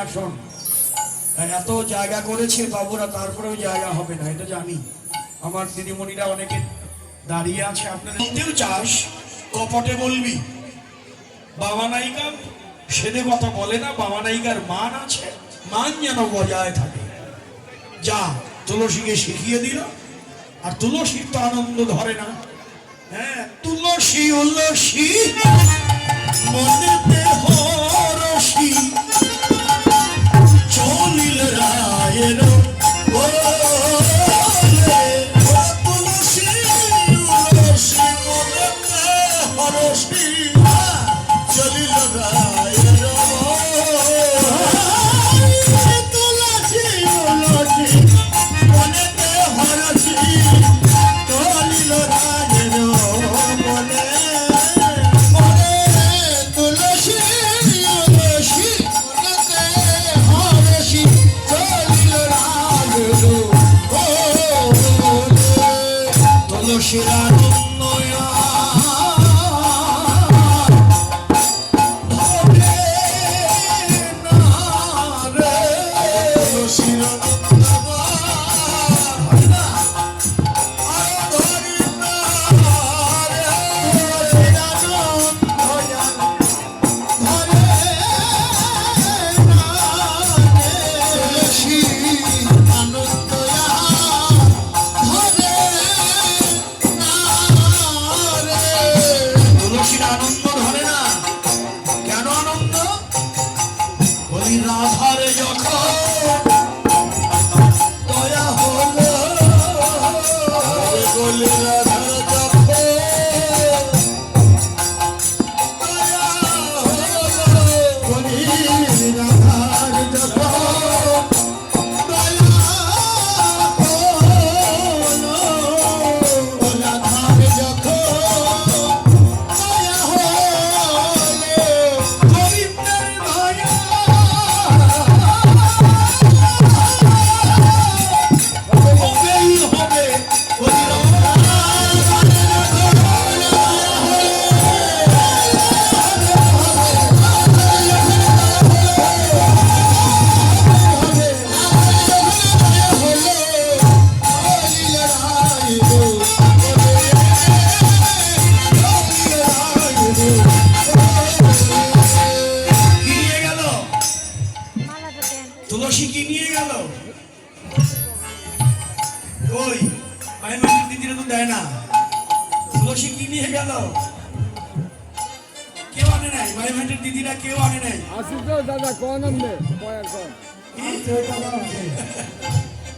আসন এত জায়গা করেছে বাবুরা, তারপরেও জায়গা হবে না, এটা জানি। আমার দিদিমণিরা অনেকে দাঁড়িয়ে আছে। আপনাদের চাস কপটে বলবি, বাবা নায়িকা সেদে কথা বলে না, বাবা নায়িকার মান আছে, মান যেন বজায় থাকে। যা তুলসীকে শিখিয়ে দিল, আর তুলসীর তো আনন্দ ধরে না। হ্যাঁ, তুলসী উলসী মনেতে হরসী চলিল রায়ের তুলসী উলসী মনেতে হরসী চলিল রায়ের তুলসী উলসী মনেতে হরসী চলিল রায়ের মনে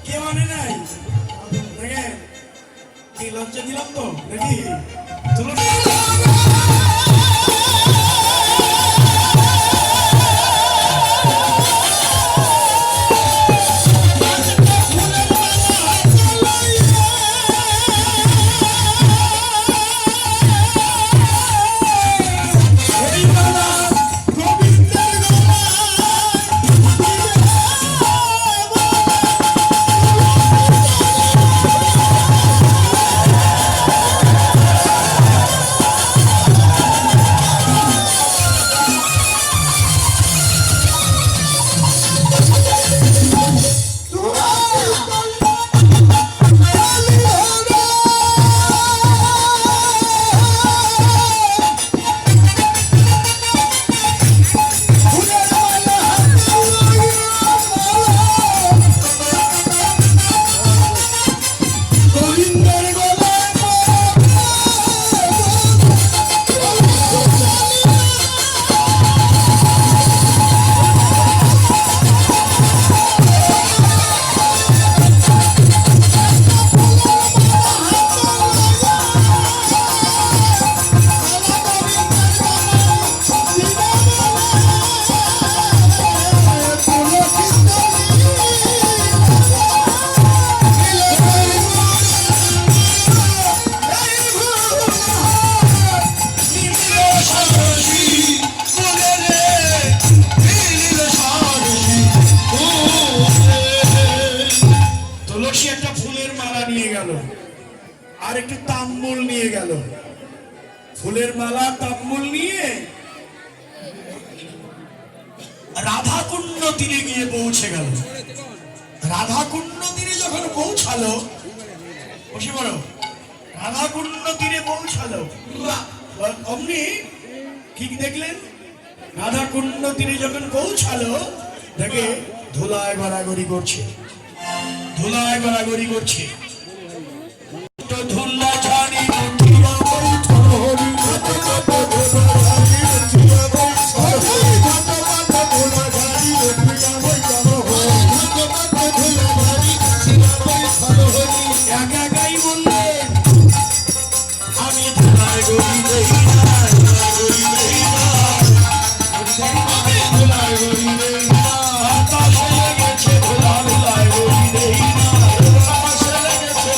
কেউ আনে নাই, লজ্জা দিলাম তো গেল, আর একটু তাম্বুল নিয়ে গেল, ফুলের মালা তাম্বুল নিয়ে রাধাকুণ্ড তীরে গিয়ে পৌঁছে গেল। রাধাকুণ্ড তীরে যখন পৌঁছালো, বসে পড়ো, রাধাকুণ্ড তীরে পৌঁছালো, অমনি ঠিক দেখলেন রাধাকুণ্ড তীরে যখন পৌঁছালো, দেখে ধুলায় গড়াগড়ি করছে, ধুলায় গড়াগড়ি করছে। ধুলা ঝাড়ি উঠিয়া বৈঠল হরি, একা গাই বলল